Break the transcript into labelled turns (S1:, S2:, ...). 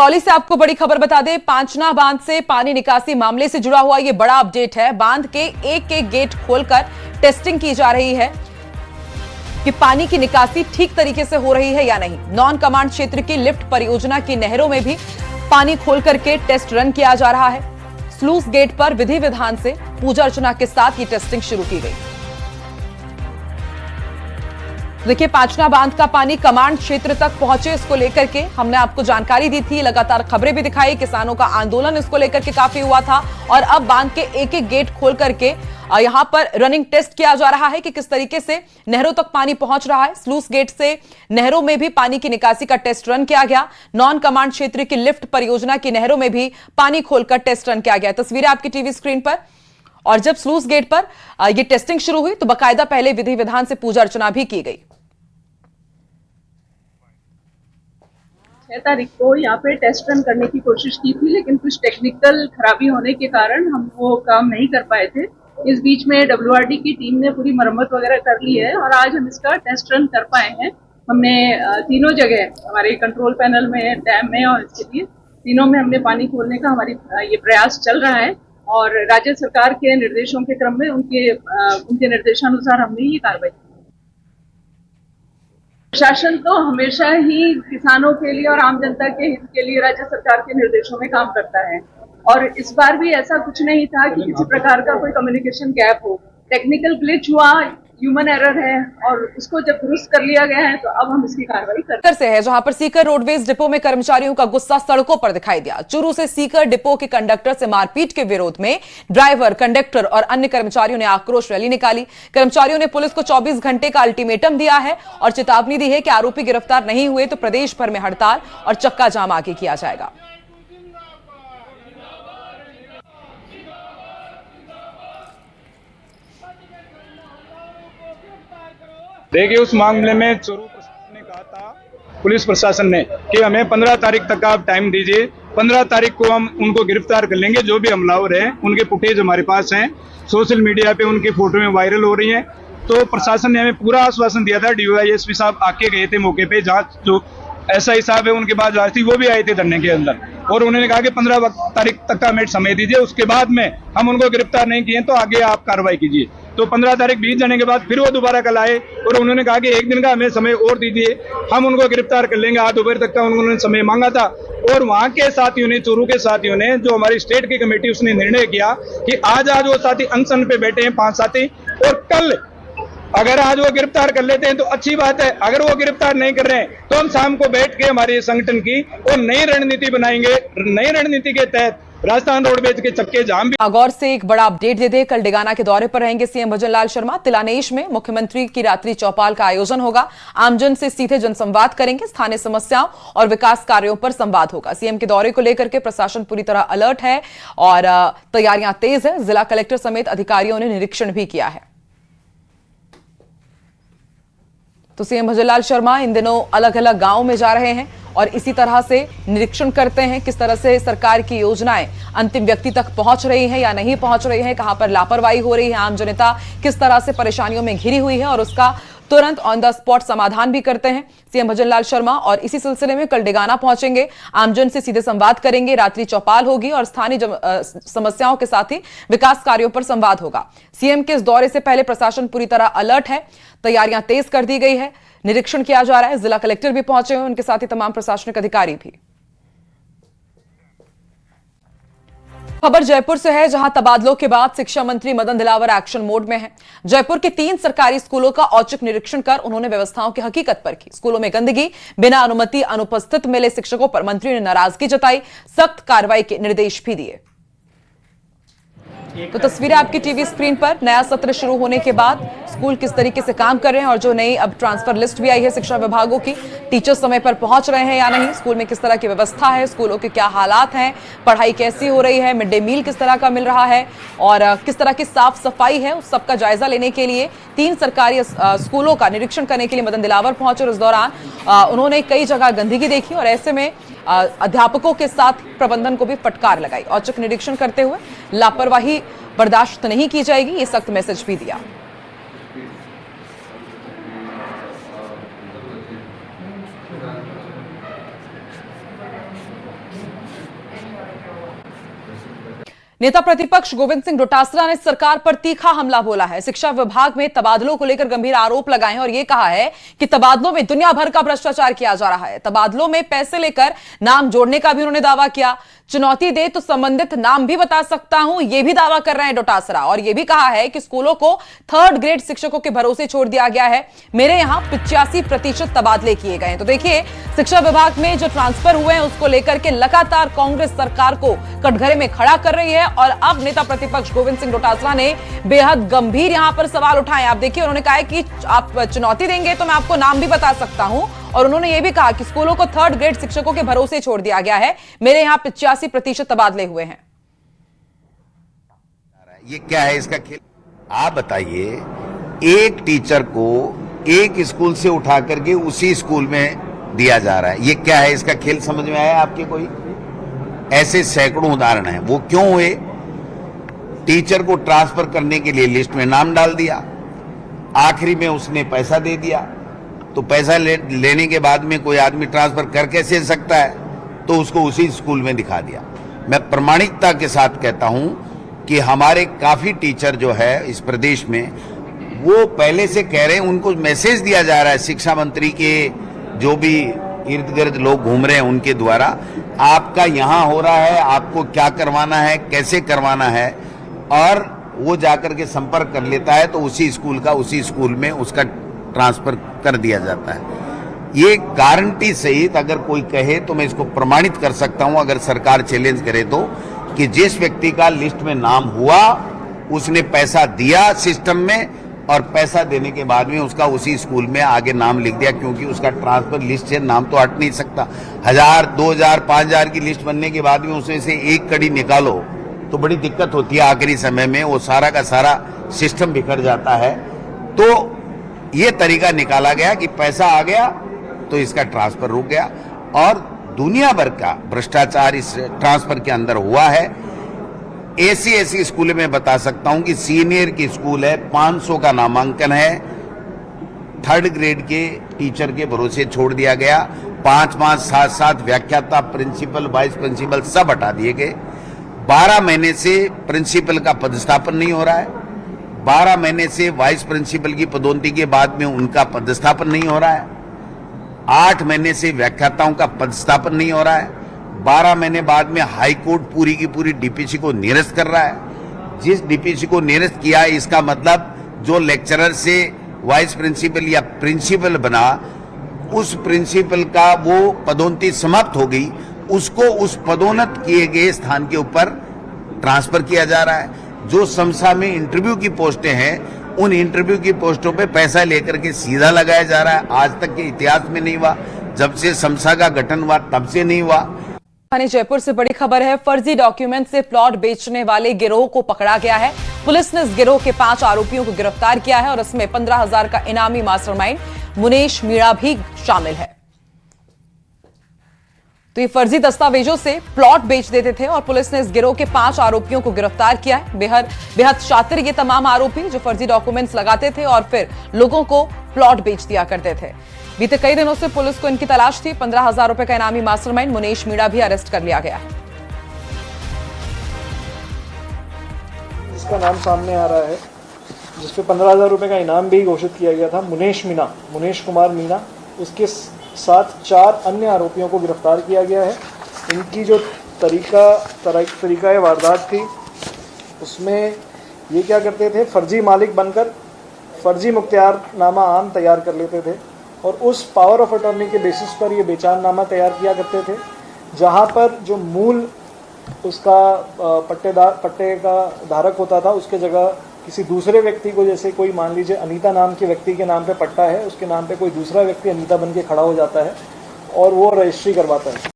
S1: करौली से आपको बड़ी खबर बता दें, पांचना बांध से पानी निकासी मामले से जुड़ा हुआ यह बड़ा अपडेट है। बांध के एक एक गेट खोलकर टेस्टिंग की जा रही है कि पानी की निकासी ठीक तरीके से हो रही है या नहीं। नॉन कमांड क्षेत्र की लिफ्ट परियोजना की नहरों में भी पानी खोल करके टेस्ट रन किया जा रहा है। स्लूस गेट पर विधि विधान से पूजा अर्चना के साथ ये टेस्टिंग शुरू की गई। देखिए, पांचना बांध का पानी कमांड क्षेत्र तक पहुंचे, इसको लेकर के हमने आपको जानकारी दी थी, लगातार खबरें भी दिखाई, किसानों का आंदोलन इसको लेकर के काफी हुआ था। और अब बांध के एक एक गेट खोल करके यहां पर रनिंग टेस्ट किया जा रहा है कि किस तरीके से नहरों तक पानी पहुंच रहा है। स्लूस गेट से नहरों में भी पानी की निकासी का टेस्ट रन किया गया। नॉन कमांड क्षेत्र की लिफ्ट परियोजना की नहरों में भी पानी खोलकर टेस्ट रन किया गया। तस्वीरें आपकी टीवी स्क्रीन पर। और जब स्लूस गेट पर यह टेस्टिंग शुरू हुई तो बाकायदा पहले विधि विधान से पूजा अर्चना भी की गई।
S2: 6 तारीख को यहाँ पे टेस्ट रन करने की कोशिश की थी, लेकिन कुछ टेक्निकल खराबी होने के कारण हम वो काम नहीं कर पाए थे। इस बीच में WRD की टीम ने पूरी मरम्मत वगैरह कर ली है और आज हम इसका टेस्ट रन कर पाए हैं। हमने तीनों जगह, हमारे कंट्रोल पैनल में, डैम में और इसके लिए तीनों में हमने पानी खोलने का हमारी ये प्रयास चल रहा है। और राज्य सरकार के निर्देशों के क्रम में उनके निर्देशानुसार हमने ये कार्रवाई की। प्रशासन तो हमेशा ही किसानों के लिए और आम जनता के हित के लिए राज्य सरकार के निर्देशों में काम करता है। और इस बार भी ऐसा कुछ नहीं था कि किसी प्रकार का कोई कम्युनिकेशन गैप हो। टेक्निकल ग्लिच हुआ, ह्यूमन एरर है, और उसको जब दुरुस्त कर लिया गया है तो अब हम इसकी कार्रवाई करते हैं।
S1: से है जहां पर सीकर रोडवेज डिपो में कर्मचारियों का गुस्सा सड़कों पर दिखाई दिया। चूरू से सीकर डिपो के कंडक्टर से मारपीट के विरोध में ड्राइवर, कंडक्टर और अन्य कर्मचारियों ने आक्रोश रैली निकाली। कर्मचारियों ने पुलिस को 24 घंटे का अल्टीमेटम दिया है और चेतावनी दी है कि आरोपी गिरफ्तार नहीं हुए तो प्रदेश भर में हड़ताल और चक्का जाम आगे किया जाएगा।
S3: देखिए, उस मामले में चूरू प्रशासन ने कहा था, पुलिस प्रशासन ने, कि हमें 15 तारीख तक आप टाइम दीजिए। 15 तारीख को हम उनको गिरफ्तार कर लेंगे। जो भी हमलावर हैं उनके फुटेज हमारे पास हैं, सोशल मीडिया पे उनकी फोटो में वायरल हो रही हैं। तो प्रशासन ने हमें पूरा आश्वासन दिया था। DYSP साहब आके गए थे मौके पे, जांच जो SI साहब है उनके बाद जांच थी, वो भी आए थे धरने के अंदर, और उन्होंने कहा कि 15 तारीख तक का हमें समय दीजिए, उसके बाद में हम उनको गिरफ्तार नहीं किए तो आगे आप कार्रवाई कीजिए। तो 15 तारीख बीत जाने के बाद फिर वो दोबारा कल आए और उन्होंने कहा कि एक दिन का हमें समय और दीजिए, हम उनको गिरफ्तार कर लेंगे। आज दोपहर तक का उन्होंने समय मांगा था। और वहां के साथियों ने, चूरू के साथियों ने, जो हमारी स्टेट की कमेटी, उसने निर्णय किया कि आज वो साथी अनशन पे बैठे हैं, 5 साथी, और कल अगर आज वो गिरफ्तार कर लेते हैं तो अच्छी बात है। अगर वो गिरफ्तार नहीं कर रहे हैं तो हम शाम को बैठ के हमारे संगठन की और नई रणनीति बनाएंगे। नई रणनीति के तहत राजस्थान रोडवेज के चक्के जाम भी।
S1: नागौर से एक बड़ा अपडेट दे दे, कल डेगाना के दौरे पर रहेंगे सीएम भजनलाल शर्मा। तिलानेश में मुख्यमंत्री की रात्रि चौपाल का आयोजन होगा। आमजन से सीधे जनसंवाद करेंगे। स्थानीय समस्याओं और विकास कार्यों पर संवाद होगा। सीएम के दौरे को लेकर के प्रशासन पूरी तरह अलर्ट है और तैयारियां तेज है। जिला कलेक्टर समेत अधिकारियों ने निरीक्षण भी किया है। तो सीएम भजनलाल शर्मा इन दिनों अलग अलग गांवों में जा रहे हैं और इसी तरह से निरीक्षण करते हैं किस तरह से सरकार की योजनाएं अंतिम व्यक्ति तक पहुंच रही हैं या नहीं पहुंच रही हैं, कहां पर लापरवाही हो रही है, आम जनता किस तरह से परेशानियों में घिरी हुई है और उसका तुरंत ऑन द स्पॉट समाधान भी करते हैं सीएम भजनलाल शर्मा। और इसी सिलसिले में कल डेगाना पहुंचेंगे, आमजन से सीधे संवाद करेंगे, रात्रि चौपाल होगी और स्थानीय समस्याओं के साथ ही विकास कार्यों पर संवाद होगा। सीएम के इस दौरे से पहले प्रशासन पूरी तरह अलर्ट है, तैयारियां तेज कर दी गई है, निरीक्षण किया जा रहा है। जिला कलेक्टर भी पहुंचे हुए, उनके साथ ही तमाम प्रशासनिक अधिकारी भी। खबर जयपुर से है जहां तबादलों के बाद शिक्षा मंत्री मदन दिलावर एक्शन मोड में हैं। जयपुर के 3 सरकारी स्कूलों का औचक निरीक्षण कर उन्होंने व्यवस्थाओं की हकीकत पर की। स्कूलों में गंदगी, बिना अनुमति अनुपस्थित मिले शिक्षकों पर मंत्री ने नाराजगी जताई, सख्त कार्रवाई के निर्देश भी दिए। तो तस्वीरें आपकी टीवी स्क्रीन पर। नया सत्र शुरू होने के बाद स्कूल किस तरीके से काम कर रहे हैं और जो नई अब ट्रांसफर लिस्ट भी आई है शिक्षा विभागों की, टीचर्स समय पर पहुंच रहे हैं या नहीं, स्कूल में किस तरह की व्यवस्था है, स्कूलों के क्या हालात हैं, पढ़ाई कैसी हो रही है, मिड डे मील किस तरह का मिल रहा है और किस तरह की साफ सफाई है, उस सबका जायजा लेने के लिए 3 सरकारी स्कूलों का निरीक्षण करने के लिए मदन दिलावर पहुंचे। और इस दौरान उन्होंने कई जगह गंदगी देखी और ऐसे में अध्यापकों के साथ प्रबंधन को भी फटकार लगाई। औचक निरीक्षण करते हुए लापरवाही बर्दाश्त नहीं की जाएगी, ये सख्त मैसेज भी दिया। नेता प्रतिपक्ष गोविंद सिंह डोटासरा ने सरकार पर तीखा हमला बोला है। शिक्षा विभाग में तबादलों को लेकर गंभीर आरोप लगाए हैं और यह कहा है कि तबादलों में दुनिया भर का भ्रष्टाचार किया जा रहा है। तबादलों में पैसे लेकर नाम जोड़ने का भी उन्होंने दावा किया। चुनौती दे तो संबंधित नाम भी बता सकता हूं, यह भी दावा कर रहे हैं डोटासरा। और यह भी कहा है कि स्कूलों को 3rd ग्रेड शिक्षकों के भरोसे छोड़ दिया गया है। मेरे यहां 85% तबादले किए गए हैं। तो देखिए, शिक्षा विभाग में जो ट्रांसफर हुए हैं उसको लेकर के लगातार कांग्रेस सरकार को कटघरे में खड़ा कर रही है। और अब नेता प्रतिपक्ष गोविंद सिंह डोटासरा ने बेहद गंभीर यहां पर सवाल उठाए। आप देखिए, उन्होंने कहा है कि आप चुनौती देंगे तो मैं आपको नाम भी बता सकता हूं। और उन्होंने यह भी कहा कि स्कूलों को 3rd ग्रेड शिक्षकों के भरोसे छोड़ दिया गया है। मेरे यहां 85% तबादले हुए हैं।
S4: ये क्या है इसका खेल? आप बताइए, एक टीचर को एक स्कूल से उठा करके उसी स्कूल में दिया जा रहा है। ये क्या है इसका खेल? समझ में आया आपके कोई? ऐसे सैकड़ों उदाहरण हैं। वो क्यों हुए? टीचर को ट्रांसफर करने के लिए लिस्ट में नाम डाल दिया, आखिरी में उसने पैसा दे दिया। तो पैसा लेने के बाद में कोई आदमी ट्रांसफर कर कैसे सकता है? तो उसको उसी स्कूल में दिखा दिया। मैं प्रामाणिकता के साथ कहता हूं कि हमारे काफी टीचर जो है इस प्रदेश में, वो पहले से कह रहे हैं, उनको मैसेज दिया जा रहा है शिक्षा मंत्री के जो भी इर्द गिर्द लोग घूम रहे हैं उनके द्वारा, आपका यहां हो रहा है, आपको क्या करवाना है, कैसे करवाना है। और वो जाकर के संपर्क कर लेता है तो उसी स्कूल में उसका ट्रांसफर कर दिया जाता है। ये गारंटी सहित अगर कोई कहे तो मैं इसको प्रमाणित कर सकता हूं, अगर सरकार चैलेंज करे तो, कि जिस व्यक्ति का लिस्ट में नाम हुआ उसने पैसा दिया सिस्टम में, और पैसा देने के बाद में उसका उसी स्कूल में आगे नाम लिख दिया, क्योंकि उसका ट्रांसफर लिस्ट से नाम तो हट नहीं सकता। 1000, 2000, 5000 की लिस्ट बनने के बाद में उसमें से एक कड़ी निकालो तो बड़ी दिक्कत होती है। आखिरी समय में वो सारा का सारा सिस्टम बिखर जाता है। तो ये तरीका निकाला गया कि पैसा आ गया तो इसका ट्रांसफर रुक गया। और दुनिया भर का भ्रष्टाचार इस ट्रांसफर के अंदर हुआ है। ऐसी स्कूल में बता सकता हूं कि सीनियर की स्कूल है, 500 का नामांकन है, 3rd ग्रेड के टीचर के भरोसे छोड़ दिया गया। 5 7 व्याख्याता, प्रिंसिपल, वाइस प्रिंसिपल सब हटा दिए गए। 12 महीने से प्रिंसिपल का पदस्थापन नहीं हो रहा है। 12 महीने से वाइस प्रिंसिपल की पदोन्नति के बाद में उनका पदस्थापन नहीं हो रहा है। 8 महीने से व्याख्याताओं का पदस्थापन नहीं हो रहा है। 12 महीने बाद में हाई कोर्ट पूरी की पूरी डीपीसी को निरस्त कर रहा है। जिस डीपीसी को निरस्त किया है, इसका मतलब जो लेक्चरर से वाइस प्रिंसिपल या प्रिंसिपल बना, उस प्रिंसिपल का वो पदोन्नति समाप्त हो गई, उसको उस पदोन्नत किए गए स्थान के ऊपर ट्रांसफर किया जा रहा है। जो समसा में इंटरव्यू की पोस्टें हैं, उन इंटरव्यू की पोस्टों पे पैसा लेकर के सीधा लगाया जा रहा है। आज तक के इतिहास में नहीं हुआ, जब से समसा का गठन हुआ तब से नहीं हुआ।
S1: जयपुर से बड़ी खबर है। फर्जी डॉक्यूमेंट से प्लॉट बेचने वाले गिरोह को पकड़ा गया है। पुलिस ने इस गिरोह के 5 आरोपियों को गिरफ्तार किया है और इसमें 15,000 का इनामी मास्टरमाइंड मुनेश मीणा भी शामिल है। तो ये फर्जी दस्तावेजों से प्लॉट बेच देते थे और पुलिस ने इस गिरोह के 5 आरोपियों को गिरफ्तार किया है। बेहद शातिर ये तमाम आरोपी जो फर्जी डॉक्यूमेंट्स लगाते थे और फिर लोगों को प्लॉट बेच दिया करते थे। बीते कई दिनों से पुलिस को इनकी तलाश थी। 15,000 रुपए का इनामी मास्टरमाइंड मुनेश मीणा भी अरेस्ट कर लिया गया है।
S5: इसका नाम सामने आ रहा है, जिसपे 15,000 रुपए का इनाम भी घोषित किया गया था। मुनेश कुमार मीणा, उसके साथ 4 अन्य आरोपियों को गिरफ्तार किया गया है। इनकी जो तरीका वारदात थी, उसमें ये क्या करते थे, फर्जी मालिक बनकर फर्जी मुख्तियारनामा आम तैयार कर लेते थे और उस पावर ऑफ अटॉर्नी के बेसिस पर ये बेचारनामा तैयार किया करते थे, जहाँ पर जो मूल उसका पट्टे का धारक होता था, उसके जगह किसी दूसरे व्यक्ति को, जैसे कोई मान लीजिए अनीता नाम के व्यक्ति के नाम पे पट्टा है, उसके नाम पे कोई दूसरा व्यक्ति अनीता बन के खड़ा हो जाता है और वो रजिस्ट्री करवाता है।